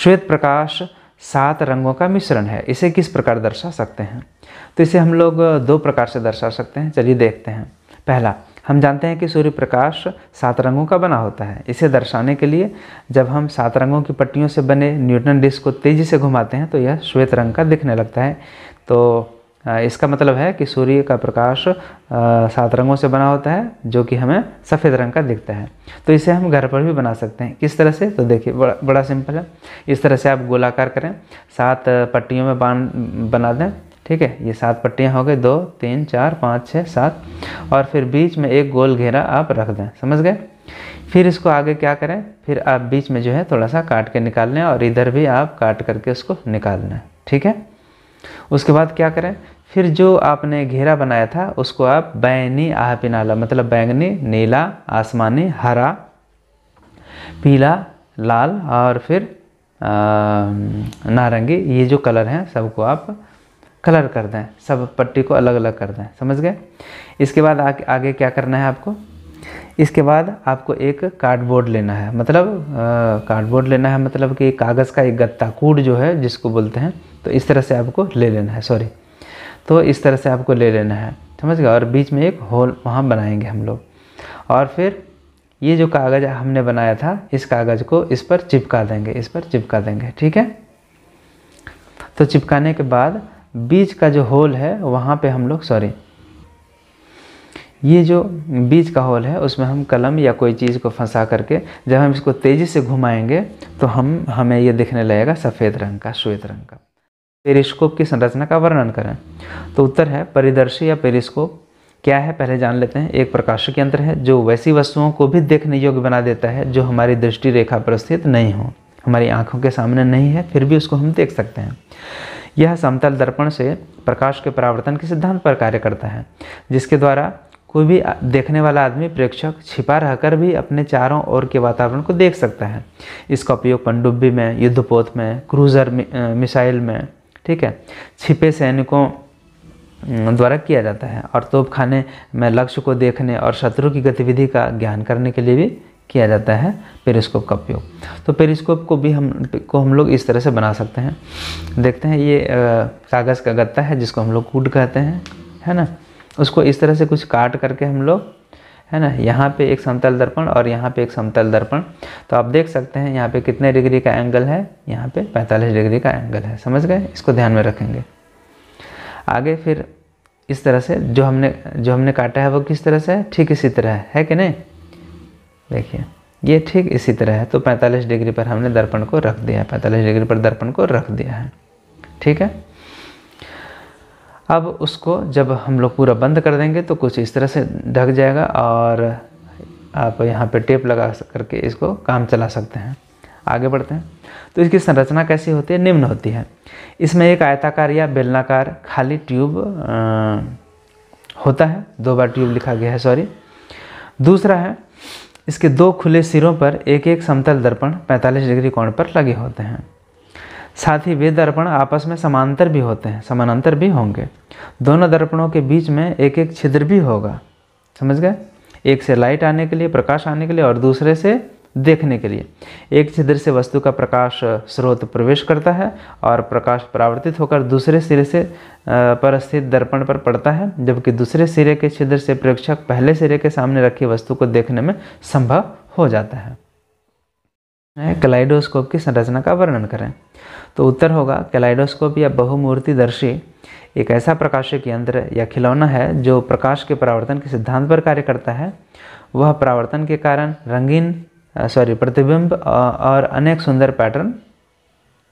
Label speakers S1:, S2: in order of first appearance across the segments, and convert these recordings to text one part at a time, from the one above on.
S1: श्वेत प्रकाश 7 रंगों का मिश्रण है। इसे किस प्रकार दर्शा सकते हैं? तो इसे हम लोग 2 प्रकार से दर्शा सकते हैं। चलिए देखते हैं। पहला, हम जानते हैं कि सूर्य प्रकाश 7 रंगों का बना होता है। इसे दर्शाने के लिए जब हम 7 रंगों की पट्टियों से बने न्यूटन डिस्क को तेज़ी से घुमाते हैं तो यह श्वेत रंग का दिखने लगता है। तो इसका मतलब है कि सूर्य का प्रकाश 7 रंगों से बना होता है, जो कि हमें सफ़ेद रंग का दिखता है। तो इसे हम घर पर भी बना सकते हैं। किस तरह से? तो देखिए, बड़ा सिंपल है। इस तरह से आप गोलाकार करें, 7 पट्टियों में बांध बना दें। ठीक है, ये 7 पट्टियाँ हो गई, 2 3 4 5 6 7, और फिर बीच में एक गोल घेरा आप रख दें। समझ गए? फिर इसको आगे क्या करें, फिर आप बीच में जो है थोड़ा सा काट के निकाल लें और इधर भी आप काट करके उसको निकाल लें। ठीक है, उसके बाद क्या करें, फिर जो आपने घेरा बनाया था उसको आप बैंगनी आहपिनाला, मतलब बैंगनी, नीला, आसमानी, हरा, पीला, लाल और फिर नारंगी, ये जो कलर हैं सबको आप कलर कर दें, सब पट्टी को अलग अलग कर दें। समझ गए? इसके बाद आगे क्या करना है आपको? इसके बाद आपको एक कार्डबोर्ड लेना है, मतलब कार्डबोर्ड लेना है, मतलब कि कागज़ का एक गत्ता, कूड जो है जिसको बोलते हैं। तो इस तरह से आपको ले लेना है, तो इस तरह से आपको ले लेना है। समझ गए? और बीच में एक होल वहाँ बनाएंगे हम लोग, और फिर ये जो कागज़ हमने बनाया था इस कागज़ को इस पर चिपका देंगे, ठीक है? तो चिपकाने के बाद बीच का जो होल है वहाँ पे हम लोग ये जो बीच का होल है उसमें हम कलम या कोई चीज़ को फंसा करके जब हम इसको तेज़ी से घुमाएंगे तो हमें ये दिखने लगेगा सफ़ेद रंग का, श्वेत रंग का। पेरिस्कोप की संरचना का वर्णन करें। तो उत्तर है परिदर्शी या पेरिस्कोप क्या है, पहले जान लेते हैं। एक प्रकाशिक यंत्र है जो वैसी वस्तुओं को भी देखने योग्य बना देता है जो हमारी दृष्टि रेखा पर स्थित नहीं हो, हमारी आँखों के सामने नहीं है, फिर भी उसको हम देख सकते हैं। यह समतल दर्पण से प्रकाश के परावर्तन के सिद्धांत पर कार्य करता है, जिसके द्वारा कोई भी देखने वाला आदमी, प्रेक्षक, छिपा रहकर भी अपने चारों ओर के वातावरण को देख सकता है। इसका उपयोग पनडुब्बी में, युद्धपोत में, क्रूज़र मिसाइल में, ठीक है, छिपे सैनिकों द्वारा किया जाता है, और तोपखाने में लक्ष्य को देखने और शत्रु की गतिविधि का ज्ञान करने के लिए भी किया जाता है पेरिस्कोप का उपयोग। तो पेरिस्कोप को भी हम लोग इस तरह से बना सकते हैं। देखते हैं, ये कागज़ का गत्ता है जिसको हम लोग कूड कहते हैं, है ना। उसको इस तरह से कुछ काट करके हम लोग, है ना, यहाँ पे एक समतल दर्पण और यहाँ पे एक समतल दर्पण। तो आप देख सकते हैं यहाँ पे कितने डिग्री का एंगल है, यहाँ पे 45 डिग्री का एंगल है। समझ गए? इसको ध्यान में रखेंगे। आगे फिर इस तरह से जो हमने काटा है वो किस तरह से है, ठीक इसी तरह है कि नहीं। देखिए, ये ठीक इसी तरह है। तो 45 डिग्री पर हमने दर्पण को रख दिया है, 45 डिग्री पर दर्पण को रख दिया है, ठीक है। अब उसको जब हम लोग पूरा बंद कर देंगे तो कुछ इस तरह से ढक जाएगा, और आप यहाँ पे टेप लगा करके इसको काम चला सकते हैं। आगे बढ़ते हैं। तो इसकी संरचना कैसी होती है? निम्न होती है। इसमें एक आयताकार या बेलनाकार खाली ट्यूब होता है, 2 बार ट्यूब लिखा गया है, दूसरा है इसके 2 खुले सिरों पर एक एक समतल दर्पण 45 डिग्री कोण पर लगे होते हैं। साथ ही वे दर्पण आपस में समानांतर भी होंगे। दोनों दर्पणों के बीच में एक एक छिद्र भी होगा। समझ गए? एक से लाइट आने के लिए, प्रकाश आने के लिए, और दूसरे से देखने के लिए। एक छिद्र से वस्तु का प्रकाश स्रोत प्रवेश करता है और प्रकाश परावर्तित होकर दूसरे सिरे से पर स्थित दर्पण पर पड़ता है, जबकि दूसरे सिरे के छिद्र से प्रेक्षक पहले सिरे के सामने रखी वस्तु को देखने में संभव हो जाता है। कैलाइडोस्कोप की संरचना का वर्णन करें। तो उत्तर होगा कैलाइडोस्कोप या बहुमूर्तिदर्शी एक ऐसा प्रकाशिक यंत्र या खिलौना है जो प्रकाश के परावर्तन के सिद्धांत पर कार्य करता है। वह परावर्तन के कारण रंगीन प्रतिबिंब और अनेक सुंदर पैटर्न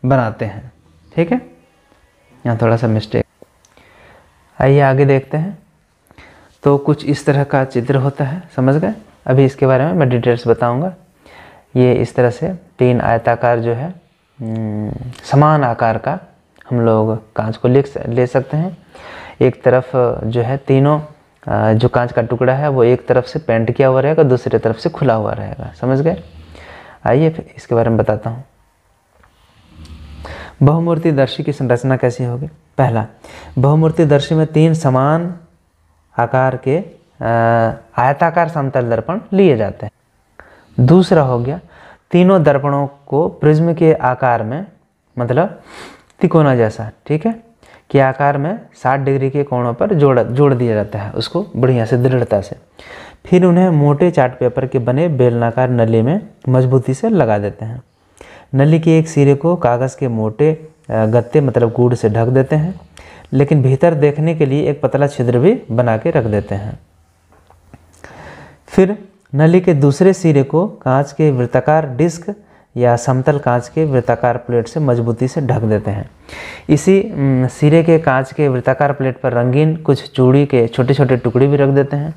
S1: बनाते हैं। ठीक है, यहाँ थोड़ा सा मिस्टेक। आइए आगे देखते हैं। तो कुछ इस तरह का चित्र होता है, समझ गए। अभी इसके बारे में मैं डिटेल्स बताऊंगा। ये इस तरह से 3 आयताकार जो है समान आकार का हम लोग कांच को ले सकते हैं। एक तरफ जो है तीनों जो कांच का टुकड़ा है वो एक तरफ से पेंट किया हुआ रहेगा, दूसरी तरफ से खुला हुआ रहेगा। समझ गए। आइए फिर इसके बारे में बताता हूँ। बहुमूर्तिदर्शी की संरचना कैसी होगी। पहला, बहुमूर्तिदर्शी में 3 समान आकार के आयताकार समतल दर्पण लिए जाते हैं। दूसरा हो गया तीनों दर्पणों को प्रिज्म के आकार में, मतलब तिकोना जैसा, ठीक है, के आकार में 60 डिग्री के कोणों पर जोड़ दिया जाता है उसको बढ़िया से, दृढ़ता से। फिर उन्हें मोटे चार्ट पेपर के बने बेलनाकार नली में मजबूती से लगा देते हैं। नली के एक सिरे को कागज़ के मोटे गत्ते मतलब गुड़ से ढक देते हैं, लेकिन भीतर देखने के लिए एक पतला छिद्र भी बना के रख देते हैं। फिर नली के दूसरे सिरे को कांच के वृत्ताकार डिस्क या समतल कांच के वृत्ताकार प्लेट से मजबूती से ढक देते हैं। इसी सिरे के कांच के वृत्ताकार प्लेट पर रंगीन कुछ चूड़ी के छोटे छोटे टुकड़े भी रख देते हैं।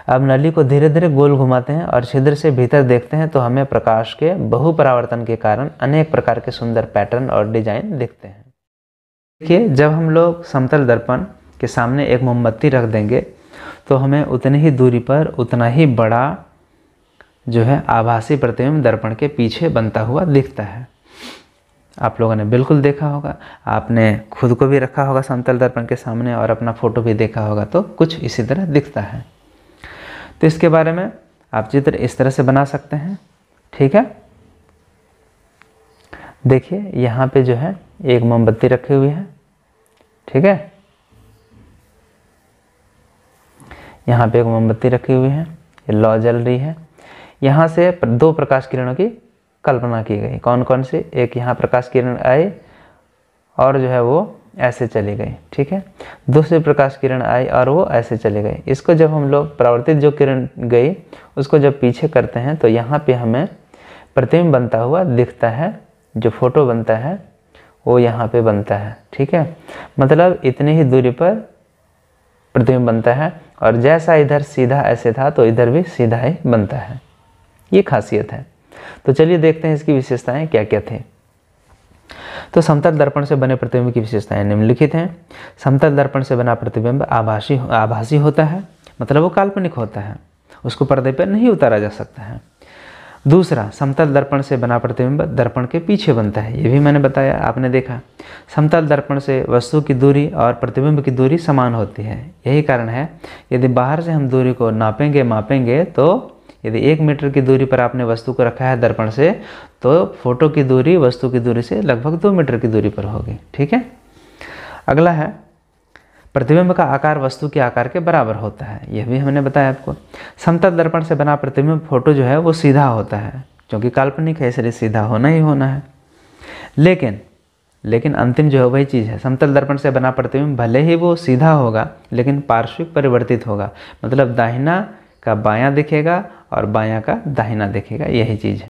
S1: अब नली को धीरे धीरे गोल घुमाते हैं और छिद्र से भीतर देखते हैं तो हमें प्रकाश के बहुपरावर्तन के कारण अनेक प्रकार के सुंदर पैटर्न और डिजाइन दिखते हैं। देखिए, जब हम लोग समतल दर्पण के सामने एक मोमबत्ती रख देंगे तो हमें उतनी ही दूरी पर उतना ही बड़ा जो है आभासी प्रतिबिंब दर्पण के पीछे बनता हुआ दिखता है। आप लोगों ने बिल्कुल देखा होगा, आपने खुद को भी रखा होगा समतल दर्पण के सामने और अपना फोटो भी देखा होगा, तो कुछ इसी तरह दिखता है। तो इसके बारे में आप चित्र इस तरह से बना सकते हैं, ठीक है। देखिए, यहाँ पे जो है एक मोमबत्ती रखी हुई है, ठीक है, यहाँ पे एक मोमबत्ती रखी हुई है, ये लौ जल रही है। यहाँ से दो प्रकाश किरणों की कल्पना की गई। कौन कौन से? एक यहाँ प्रकाश किरण आई और जो है वो ऐसे चली गई, ठीक है। दूसरी प्रकाश किरण आई और वो ऐसे चली गई। इसको जब हम लोग परावर्तित जो किरण गई उसको जब पीछे करते हैं तो यहाँ पे हमें प्रतिबिंब बनता हुआ दिखता है। जो फोटो बनता है वो यहाँ पे बनता है, ठीक है। मतलब इतनी ही दूरी पर प्रतिबिंब बनता है और जैसा इधर सीधा ऐसे था तो इधर भी सीधा ही बनता है। ये खासियत है। तो चलिए देखते हैं इसकी विशेषताएं क्या क्या थी। तो समतल दर्पण से बने प्रतिबिंब की विशेषताएं निम्नलिखित हैं। समतल दर्पण से बना प्रतिबिंब आभासी होता है, मतलब वो काल्पनिक होता है, उसको पर्दे पर नहीं उतारा जा सकता है। दूसरा, समतल दर्पण से बना प्रतिबिंब दर्पण के पीछे बनता है, ये भी मैंने बताया, आपने देखा। समतल दर्पण से वस्तु की दूरी और प्रतिबिंब की दूरी समान होती है। यही कारण है यदि बाहर से हम दूरी को मापेंगे तो यदि 1 मीटर की दूरी पर आपने वस्तु को रखा है दर्पण से, तो फोटो की दूरी वस्तु की दूरी से लगभग 2 मीटर की दूरी पर होगी, ठीक है। अगला है, प्रतिबिंब का आकार वस्तु के आकार के बराबर होता है, यह भी हमने बताया आपको। समतल दर्पण से बना प्रतिबिंब फोटो जो है वो सीधा होता है, क्योंकि काल्पनिक है इसलिए सीधा होना ही होना है। लेकिन अंतिम जो है वही चीज़ है, समतल दर्पण से बना प्रतिबिंब भले ही वो सीधा होगा लेकिन पार्श्विक परिवर्तित होगा, मतलब दाहिना का बायां दिखेगा और बायां का दाहिना दिखेगा, यही चीज़ है।